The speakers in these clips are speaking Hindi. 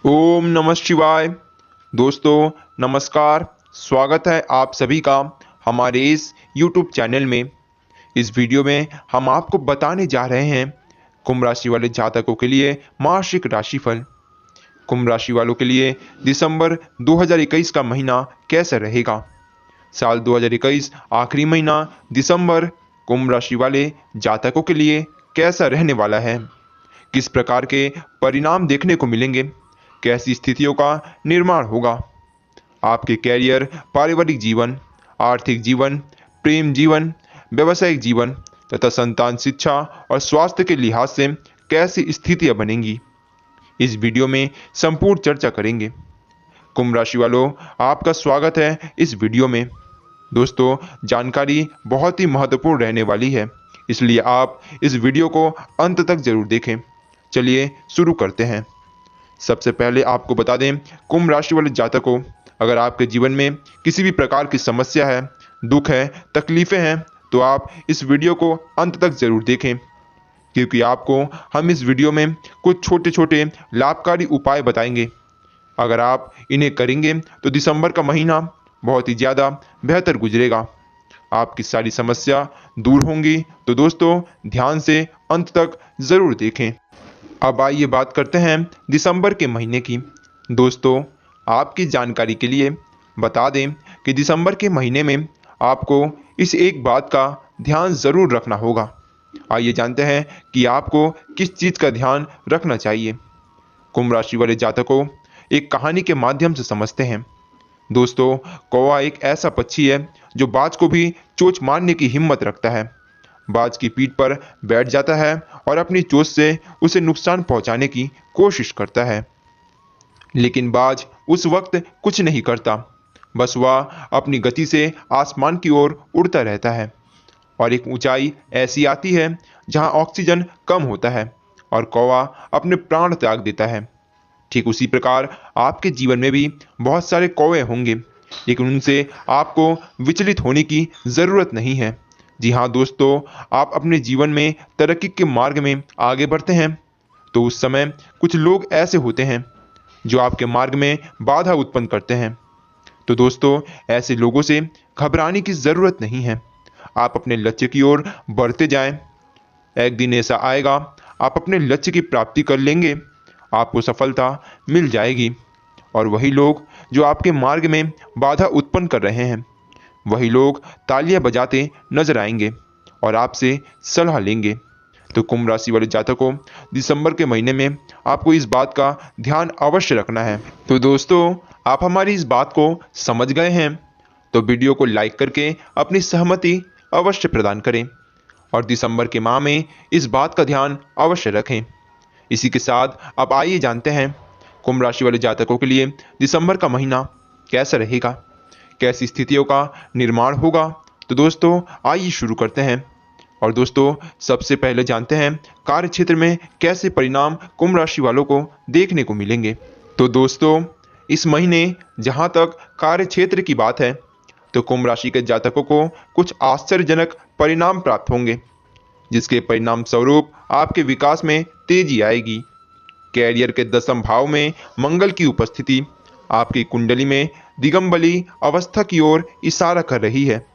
ओम नमः शिवाय। दोस्तों नमस्कार। स्वागत है आप सभी का हमारे इस YouTube चैनल में। इस वीडियो में हम आपको बताने जा रहे हैं कुंभ राशि वाले जातकों के लिए मासिक राशिफल। कुंभ राशि वालों के लिए दिसंबर 2021 का महीना कैसा रहेगा। साल 2021 आखिरी महीना दिसंबर कुंभ राशि वाले जातकों के लिए कैसा रहने वाला है, किस प्रकार के परिणाम देखने को मिलेंगे, कैसी स्थितियों का निर्माण होगा। आपके कैरियर, पारिवारिक जीवन, आर्थिक जीवन, प्रेम जीवन, व्यवसायिक जीवन तथा संतान शिक्षा और स्वास्थ्य के लिहाज से कैसी स्थितियां बनेंगी, इस वीडियो में संपूर्ण चर्चा करेंगे। कुंभ राशि वालों, आपका स्वागत है इस वीडियो में। दोस्तों, जानकारी बहुत ही महत्वपूर्ण रहने वाली है, इसलिए आप इस वीडियो को अंत तक जरूर देखें। चलिए शुरू करते हैं। सबसे पहले आपको बता दें, कुंभ राशि वाले जातकों, अगर आपके जीवन में किसी भी प्रकार की समस्या है, दुख है, तकलीफें हैं, तो आप इस वीडियो को अंत तक जरूर देखें, क्योंकि आपको हम इस वीडियो में कुछ छोटे छोटे लाभकारी उपाय बताएंगे। अगर आप इन्हें करेंगे तो दिसंबर का महीना बहुत ही ज़्यादा बेहतर गुजरेगा, आपकी सारी समस्या दूर होंगी। तो दोस्तों, ध्यान से अंत तक ज़रूर देखें। अब आइए बात करते हैं दिसंबर के महीने की। दोस्तों, आपकी जानकारी के लिए बता दें कि दिसंबर के महीने में आपको इस एक बात का ध्यान ज़रूर रखना होगा। आइए जानते हैं कि आपको किस चीज़ का ध्यान रखना चाहिए। कुंभ राशि वाले जातकों, एक कहानी के माध्यम से समझते हैं। दोस्तों, कौवा एक ऐसा पक्षी है जो बाज को भी चोंच मारने की हिम्मत रखता है। बाज की पीठ पर बैठ जाता है और अपनी चोंच से उसे नुकसान पहुंचाने की कोशिश करता है, लेकिन बाज उस वक्त कुछ नहीं करता। बस वह अपनी गति से आसमान की ओर उड़ता रहता है और एक ऊंचाई ऐसी आती है जहां ऑक्सीजन कम होता है और कौवा अपने प्राण त्याग देता है। ठीक उसी प्रकार आपके जीवन में भी बहुत सारे कौवे होंगे, लेकिन उनसे आपको विचलित होने की ज़रूरत नहीं है। जी हाँ दोस्तों, आप अपने जीवन में तरक्की के मार्ग में आगे बढ़ते हैं तो उस समय कुछ लोग ऐसे होते हैं जो आपके मार्ग में बाधा उत्पन्न करते हैं। तो दोस्तों, ऐसे लोगों से घबराने की ज़रूरत नहीं है। आप अपने लक्ष्य की ओर बढ़ते जाएं। एक दिन ऐसा आएगा, आप अपने लक्ष्य की प्राप्ति कर लेंगे, आपको सफलता मिल जाएगी। और वही लोग जो आपके मार्ग में बाधा उत्पन्न कर रहे हैं, वही लोग तालियां बजाते नजर आएंगे और आपसे सलाह लेंगे। तो कुंभ राशि वाले जातकों, दिसंबर के महीने में आपको इस बात का ध्यान अवश्य रखना है। तो दोस्तों, आप हमारी इस बात को समझ गए हैं तो वीडियो को लाइक करके अपनी सहमति अवश्य प्रदान करें और दिसंबर के माह में इस बात का ध्यान अवश्य रखें। इसी के साथ अब आइए जानते हैं कुंभ राशि वाले जातकों के लिए दिसंबर का महीना कैसा रहेगा, कैसी स्थितियों का निर्माण होगा। तो दोस्तों, आइए शुरू करते हैं। और दोस्तों, सबसे पहले जानते हैं कार्य क्षेत्र में कैसे परिणाम कुंभ राशि वालों को देखने को मिलेंगे। तो दोस्तों, इस महीने जहां तक कार्य क्षेत्र की बात है तो कुंभ राशि के जातकों को कुछ आश्चर्यजनक परिणाम प्राप्त होंगे, जिसके परिणाम स्वरूप आपके विकास में तेजी आएगी। कैरियर के 10वें भाव में मंगल की उपस्थिति आपकी कुंडली में दिगंबली अवस्था की ओर इशारा कर रही है,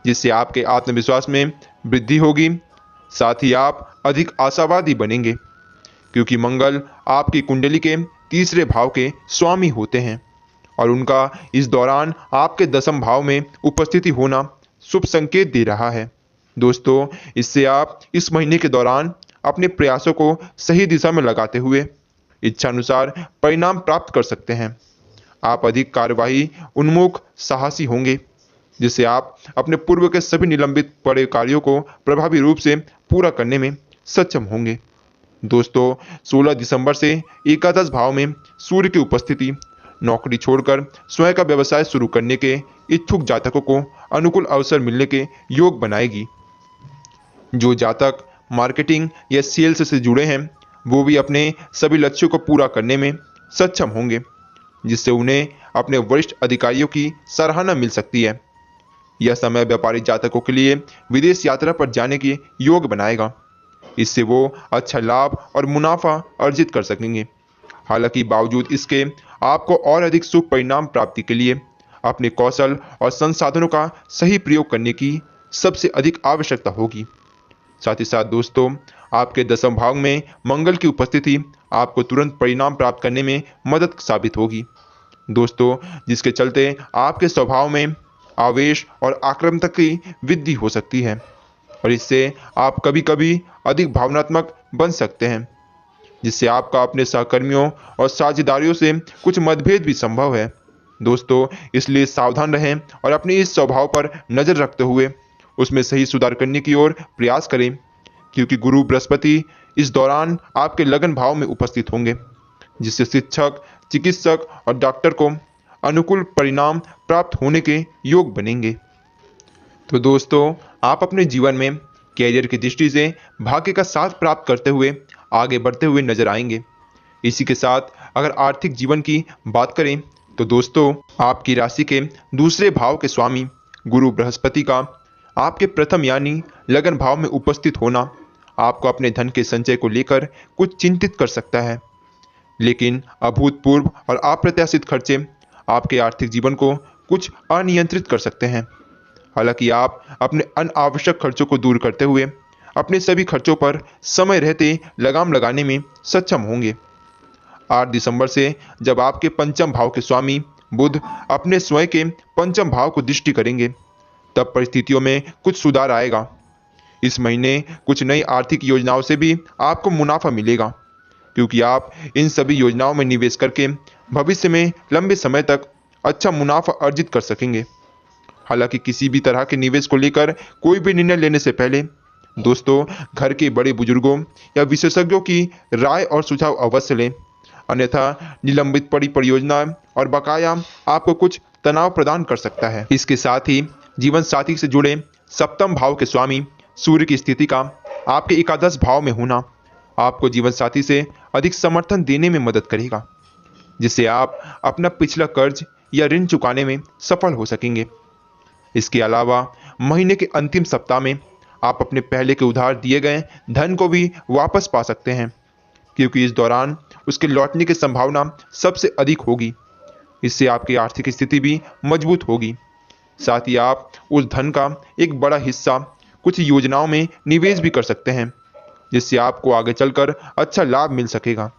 जिससे आपके आत्मविश्वास में वृद्धि होगी। साथ ही आप अधिक आशावादी बनेंगे, क्योंकि मंगल आपकी कुंडली के 3रे भाव के स्वामी होते हैं और उनका इस दौरान आपके 10वें भाव में उपस्थिति होना शुभ संकेत दे रहा है। दोस्तों, इससे आप इस महीने के दौरान अपने प्रयासों को सही दिशा में लगाते हुए इच्छानुसार परिणाम प्राप्त कर सकते हैं। आप अधिक कार्यवाही उन्मुख साहसी होंगे, जिससे आप अपने पूर्व के सभी निलंबित पड़े कार्यों को प्रभावी रूप से पूरा करने में सक्षम होंगे। दोस्तों, 16 दिसंबर से एकादश भाव में सूर्य की उपस्थिति नौकरी छोड़कर स्वयं का व्यवसाय शुरू करने के इच्छुक जातकों को अनुकूल अवसर मिलने के योग बनाएगी। जो जातक मार्केटिंग या सेल्स से जुड़े हैं, वो भी अपने सभी लक्ष्यों को पूरा करने में सक्षम होंगे, जिससे उन्हें अपने वरिष्ठ अधिकारियों की सराहना मिल सकती है। यह समय व्यापारी जातकों के लिए विदेश यात्रा पर जाने के योग बनाएगा। इससे वो अच्छा लाभ और मुनाफा अर्जित कर सकेंगे। हालांकि बावजूद इसके आपको और अधिक शुभ परिणाम प्राप्ति के लिए अपने कौशल और संसाधनों का सही प्रयोग करने की सबसे अधिक आवश्यकता होगी। साथ ही साथ दोस्तों, आपके दसम भाव में मंगल की उपस्थिति आपको तुरंत परिणाम प्राप्त करने में मदद साबित होगी दोस्तों, जिसके चलते आपके स्वभाव में आवेश और आक्रामकता की वृद्धि हो सकती है और इससे आप कभी कभी अधिक भावनात्मक बन सकते हैं, जिससे आपका अपने सहकर्मियों और साझेदारियों से कुछ मतभेद भी संभव है दोस्तों। इसलिए सावधान रहें और अपने इस स्वभाव पर नजर रखते हुए उसमें सही सुधार करने की ओर प्रयास करें, क्योंकि गुरु बृहस्पति इस दौरान आपके लगन भाव में उपस्थित होंगे, जिससे शिक्षक, चिकित्सक और डॉक्टर को अनुकूल परिणाम प्राप्त होने के योग बनेंगे। तो दोस्तों, आप अपने जीवन में कैरियर की दृष्टि से भाग्य का साथ प्राप्त करते हुए आगे बढ़ते हुए नजर आएंगे। इसी के साथ अगर आर्थिक जीवन की बात करें तो दोस्तों, आपकी राशि के दूसरे भाव के स्वामी गुरु बृहस्पति का आपके प्रथम यानी लगन भाव में उपस्थित होना आपको अपने धन के संचय को लेकर कुछ चिंतित कर सकता है, लेकिन अभूतपूर्व और अप्रत्याशित खर्चे आपके आर्थिक जीवन को कुछ अनियंत्रित कर सकते हैं। हालांकि आप अपने अनावश्यक खर्चों को दूर करते हुए अपने सभी खर्चों पर समय रहते लगाम लगाने में सक्षम होंगे। 8 दिसंबर से जब आपके पंचम भाव के स्वामी बुध अपने स्वयं के पंचम भाव को दृष्टि करेंगे, तब परिस्थितियों में कुछ सुधार आएगा। इस महीने कुछ नई आर्थिक योजनाओं से भी आपको मुनाफा मिलेगा, क्योंकि आप इन सभी योजनाओं में निवेश करके भविष्य में लंबे समय तक अच्छा मुनाफा अर्जित कर सकेंगे। हालांकि किसी भी तरह के निवेश को लेकर कोई भी निर्णय लेने से पहले दोस्तों, घर के बड़े बुजुर्गों या विशेषज्ञों की राय और सुझाव अवश्य लें, अन्यथा निलंबित पड़ी परियोजना और बकाया आपको कुछ तनाव प्रदान कर सकता है। इसके साथ ही जीवन साथी से जुड़े सप्तम भाव के स्वामी सूर्य की स्थिति का आपके एकादश भाव में होना आपको जीवन साथी से अधिक समर्थन देने में मदद करेगा, जिससे आप अपना पिछला कर्ज या ऋण चुकाने में सफल हो सकेंगे। इसके अलावा महीने के अंतिम सप्ताह में आप अपने पहले के उधार दिए गए धन को भी वापस पा सकते हैं, क्योंकि इस दौरान उसके लौटने की संभावना सबसे अधिक होगी। इससे आपकी आर्थिक स्थिति भी मजबूत होगी। साथ ही आप उस धन का एक बड़ा हिस्सा कुछ योजनाओं में निवेश भी कर सकते हैं, जिससे आपको आगे चलकर अच्छा लाभ मिल सकेगा।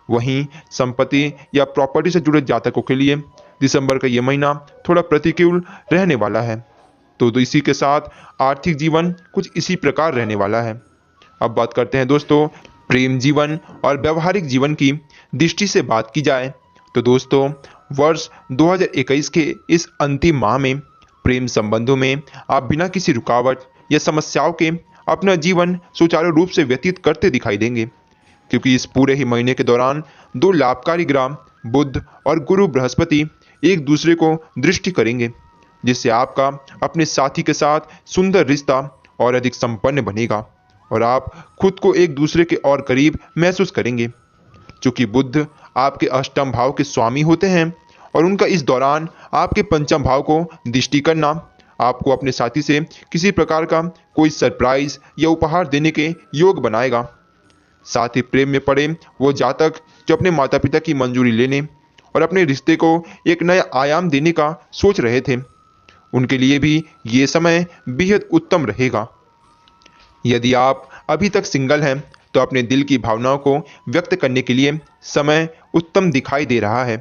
वहीं संपत्ति या प्रॉपर्टी से जुड़े जातकों के लिए दिसंबर का यह महीना थोड़ा प्रतिकूल रहने वाला है, तो इसी के साथ आर्थिक जीवन कुछ इसी प्रकार रहने वाला है। अब बात करते हैं दोस्तों, प्रेम जीवन और व्यवहारिक जीवन की दृष्टि से बात की जाए तो दोस्तों, वर्ष 2021 के इस अंतिम माह में प्रेम संबंधों में आप बिना किसी रुकावट या समस्याओं के अपना जीवन सुचारू रूप से व्यतीत करते दिखाई देंगे, क्योंकि इस पूरे ही महीने के दौरान 2 लाभकारी ग्रह बुध और गुरु बृहस्पति एक दूसरे को दृष्टि करेंगे, जिससे आपका अपने साथी के साथ सुंदर रिश्ता और अधिक संपन्न बनेगा और आप खुद को एक दूसरे के और करीब महसूस करेंगे। चूंकि बुध आपके अष्टम भाव के स्वामी होते हैं और उनका इस दौरान आपके पंचम भाव को दृष्टि करना आपको अपने साथी से किसी प्रकार का कोई सरप्राइज या उपहार देने के योग बनाएगा। साथ ही प्रेम में पड़े वो जातक जो अपने माता पिता की मंजूरी लेने और अपने रिश्ते को एक नया आयाम देने का सोच रहे थे, उनके लिए भी ये समय बेहद उत्तम रहेगा। यदि आप अभी तक सिंगल हैं तो अपने दिल की भावनाओं को व्यक्त करने के लिए समय उत्तम दिखाई दे रहा है,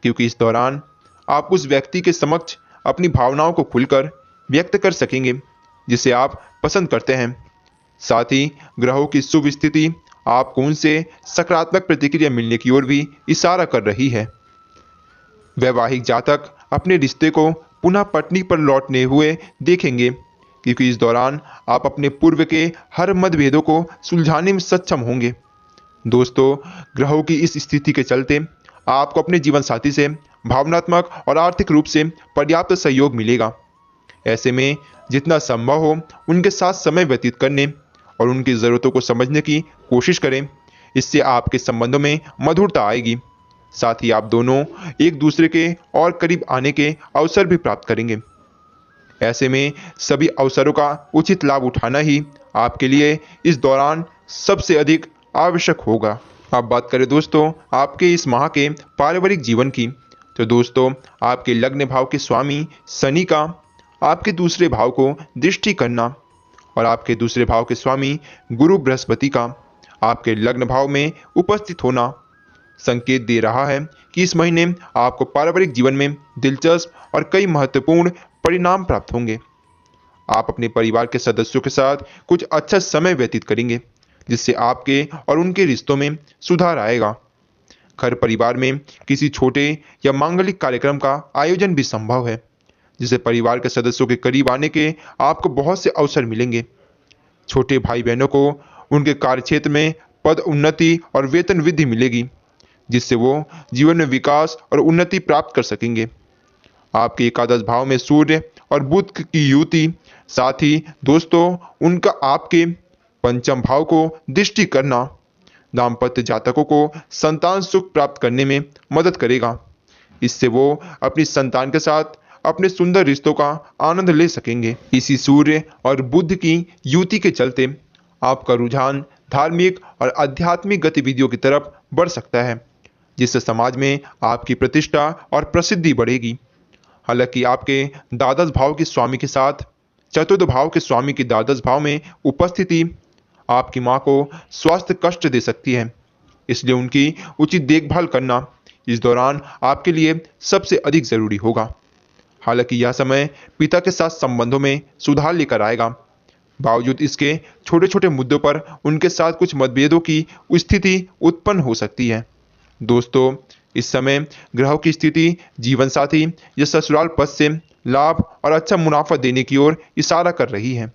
क्योंकि इस दौरान आप उस व्यक्ति के समक्ष अपनी भावनाओं को खुलकर व्यक्त कर सकेंगे जिसे आप पसंद करते हैं। साथ ही ग्रहों की शुभ स्थिति आपको उनसे सकारात्मक प्रतिक्रिया मिलने की ओर भी इशारा कर रही है। वैवाहिक जातक अपने रिश्ते को पुनः पटरी पर लौटने हुए देखेंगे, क्योंकि इस दौरान आप अपने पूर्व के हर मतभेदों को सुलझाने में सक्षम होंगे। दोस्तों, ग्रहों की इस स्थिति के चलते आपको अपने जीवन साथी से भावनात्मक और आर्थिक रूप से पर्याप्त सहयोग मिलेगा। ऐसे में जितना संभव हो उनके साथ समय व्यतीत करने और उनकी ज़रूरतों को समझने की कोशिश करें। इससे आपके संबंधों में मधुरता आएगी। साथ ही आप दोनों एक दूसरे के और करीब आने के अवसर भी प्राप्त करेंगे। ऐसे में सभी अवसरों का उचित लाभ उठाना ही आपके लिए इस दौरान सबसे अधिक आवश्यक होगा। अब बात करें दोस्तों आपके इस माह के पारिवारिक जीवन की, तो दोस्तों आपके लग्न भाव के स्वामी शनि का आपके दूसरे भाव को दृष्टि करना और आपके दूसरे भाव के स्वामी गुरु बृहस्पति का आपके लग्न भाव में उपस्थित होना संकेत दे रहा है कि इस महीने आपको पारिवारिक जीवन में दिलचस्प और कई महत्वपूर्ण परिणाम प्राप्त होंगे। आप अपने परिवार के सदस्यों के साथ कुछ अच्छा समय व्यतीत करेंगे, जिससे आपके और उनके रिश्तों में सुधार आएगा। घर परिवार में किसी छोटे या मांगलिक कार्यक्रम का आयोजन भी संभव है, जिससे परिवार के सदस्यों के करीब आने के आपको बहुत से अवसर मिलेंगे। छोटे भाई बहनों को उनके कार्यक्षेत्र में पद उन्नति और वेतन वृद्धि मिलेगी, जिससे वो जीवन में विकास और उन्नति प्राप्त कर सकेंगे। आपके एकादश भाव में सूर्य और बुध की युति, साथ ही दोस्तों उनका आपके पंचम भाव को दृष्टि करना दाम्पत्य जातकों को संतान सुख प्राप्त करने में मदद करेगा। इससे वो अपनी संतान के साथ अपने सुंदर रिश्तों का आनंद ले सकेंगे। इसी सूर्य और बुध की युति के चलते आपका रुझान धार्मिक और आध्यात्मिक गतिविधियों की तरफ बढ़ सकता है, जिससे समाज में आपकी प्रतिष्ठा और प्रसिद्धि बढ़ेगी। हालांकि आपके द्वादश भाव के स्वामी के साथ चतुर्थ भाव के स्वामी की द्वादश भाव में उपस्थिति आपकी मां को स्वास्थ्य कष्ट दे सकती है, इसलिए उनकी उचित देखभाल करना इस दौरान आपके लिए सबसे अधिक जरूरी होगा। हालांकि यह समय पिता के साथ संबंधों में सुधार लेकर आएगा। बावजूद इसके छोटे छोटे मुद्दों पर उनके साथ कुछ मतभेदों की स्थिति उत्पन्न हो सकती है। दोस्तों इस समय ग्रहों की स्थिति जीवन साथी या ससुराल पद से लाभ और अच्छा मुनाफा देने की ओर इशारा कर रही है।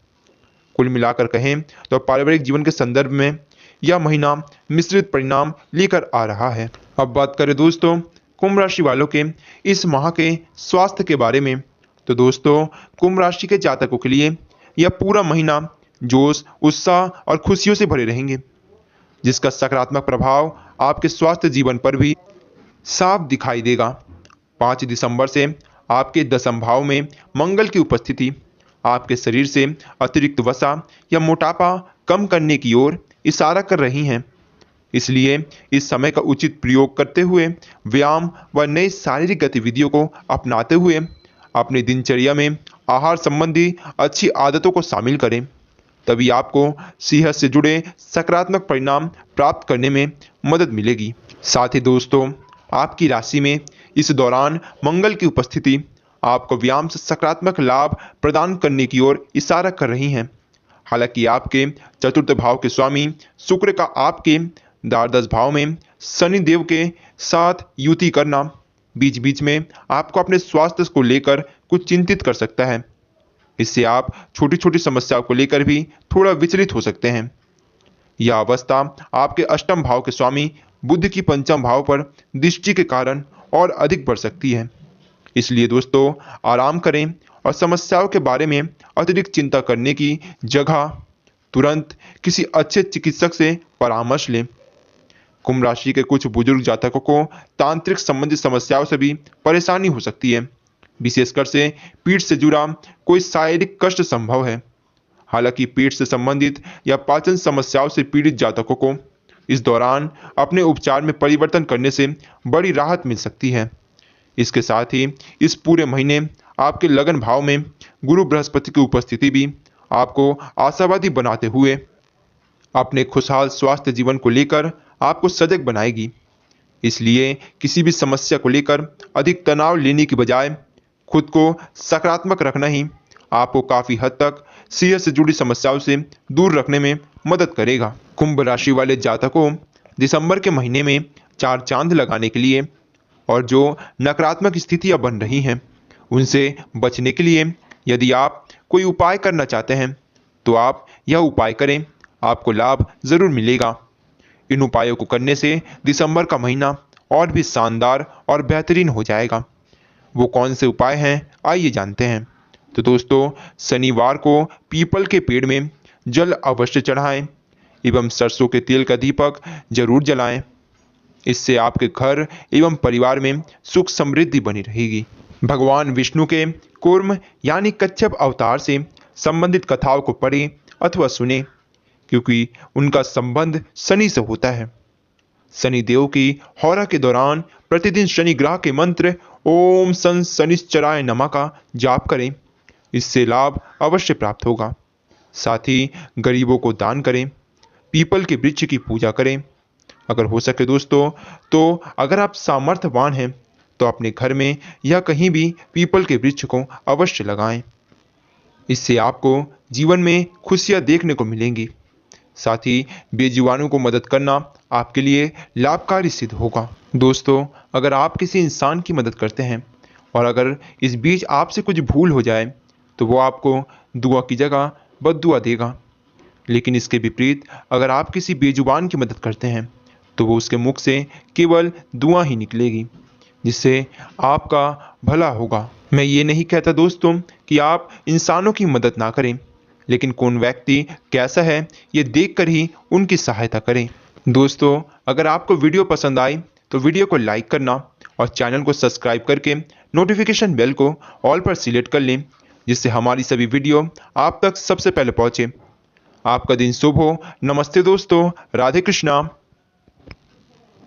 कुल मिलाकर कहें तो पारिवारिक जीवन के संदर्भ में यह महीना मिश्रित परिणाम लेकर आ रहा है। अब बात करें दोस्तों कुंभ राशि वालों के इस माह के स्वास्थ्य के बारे में, तो दोस्तों कुंभ राशि के जातकों के लिए यह पूरा महीना जोश, उत्साह और खुशियों से भरे रहेंगे, जिसका सकारात्मक प्रभाव आपके स्वास्थ्य जीवन पर भी साफ दिखाई देगा। 5 दिसंबर से आपके दशम भाव में मंगल की उपस्थिति आपके शरीर से अतिरिक्त वसा या मोटापा कम करने की ओर इशारा कर रही हैं। इसलिए इस समय का उचित प्रयोग करते हुए व्यायाम व नई शारीरिक गतिविधियों को अपनाते हुए अपनी दिनचर्या में आहार संबंधी अच्छी आदतों को शामिल करें, तभी आपको सेहत से जुड़े सकारात्मक परिणाम प्राप्त करने में मदद मिलेगी। साथ ही दोस्तों आपकी राशि में इस दौरान मंगल की उपस्थिति आपको व्यायाम से सकारात्मक लाभ प्रदान करने की ओर इशारा कर रही हैं। हालांकि आपके चतुर्थ भाव के स्वामी शुक्र का आपके द्वादश भाव में शनि देव के साथ युति करना बीच बीच में आपको अपने स्वास्थ्य को लेकर कुछ चिंतित कर सकता है। इससे आप छोटी छोटी समस्याओं को लेकर भी थोड़ा विचलित हो सकते हैं। यह अवस्था आपके अष्टम भाव के स्वामी बुध की पंचम भाव पर दृष्टि के कारण और अधिक बढ़ सकती है। इसलिए दोस्तों आराम करें और समस्याओं के बारे में अतिरिक्त चिंता करने की जगह तुरंत किसी अच्छे चिकित्सक से परामर्श लें। कुंभ राशि के कुछ बुजुर्ग जातकों को तांत्रिक संबंधित समस्याओं से भी परेशानी हो सकती है, विशेषकर से पीठ से जुड़ा कोई शारीरिक कष्ट संभव है। हालांकि पेट से संबंधित या पाचन समस्याओं से पीड़ित जातकों को इस दौरान अपने उपचार में परिवर्तन करने से बड़ी राहत मिल सकती है। इसके साथ ही इस पूरे महीने आपके लगन भाव में गुरु बृहस्पति की उपस्थिति भी आपको आशावादी बनाते हुए अपने खुशहाल स्वास्थ्य जीवन को लेकर आपको सजग बनाएगी। इसलिए किसी भी समस्या को लेकर अधिक तनाव लेने की बजाय खुद को सकारात्मक रखना ही आपको काफी हद तक सेहत से जुड़ी समस्याओं से दूर रखने में मदद करेगा। कुंभ राशि वाले जातकों दिसंबर के महीने में 4 चांद लगाने के लिए और जो नकारात्मक स्थितियां बन रही हैं उनसे बचने के लिए यदि आप कोई उपाय करना चाहते हैं तो आप यह उपाय करें, आपको लाभ जरूर मिलेगा। इन उपायों को करने से दिसंबर का महीना और भी शानदार और बेहतरीन हो जाएगा। वो कौन से उपाय हैं आइए जानते हैं। तो दोस्तों शनिवार को पीपल के पेड़ में जल अवश्य चढ़ाएं एवं सरसों के तेल का दीपक जरूर जलाएं। इससे आपके घर एवं परिवार में सुख समृद्धि बनी रहेगी। भगवान विष्णु के कूर्म यानी कच्छप अवतार से संबंधित कथाओं को पढ़ें अथवा सुने, क्योंकि उनका संबंध शनि से होता है। शनिदेव की होरा के दौरान प्रतिदिन शनि ग्रह के मंत्र ओम सन शनिश्चराय नमः का जाप करें। इससे लाभ अवश्य प्राप्त होगा। साथ ही गरीबों को दान करें, पीपल के वृक्ष की पूजा करें। अगर हो सके दोस्तों, तो अगर आप सामर्थ्यवान हैं तो अपने घर में या कहीं भी पीपल के वृक्ष को अवश्य लगाएं। इससे आपको जीवन में खुशियां देखने को मिलेंगी। साथ ही बेजुबानों को मदद करना आपके लिए लाभकारी सिद्ध होगा। दोस्तों, अगर आप किसी इंसान की मदद करते हैं और अगर इस बीच आपसे कुछ भूल हो जाए तो वो आपको दुआ की जगह बद्दुआ देगा। लेकिन इसके विपरीत अगर आप किसी बेजुबान की मदद करते हैं तो वो उसके मुख से केवल दुआ ही निकलेगी, जिससे आपका भला होगा। मैं ये नहीं कहता दोस्तों कि आप इंसानों की मदद ना करें, लेकिन कौन व्यक्ति कैसा है ये देखकर ही उनकी सहायता करें। दोस्तों, अगर आपको वीडियो पसंद आई तो वीडियो को लाइक करना और चैनल को सब्सक्राइब करके नोटिफिकेशन बेल को ऑल पर सिलेक्ट कर लें, जिससे हमारी सभी वीडियो आप तक सबसे पहले पहुंचे। आपका दिन शुभ हो। नमस्ते दोस्तों, राधे कृष्णा।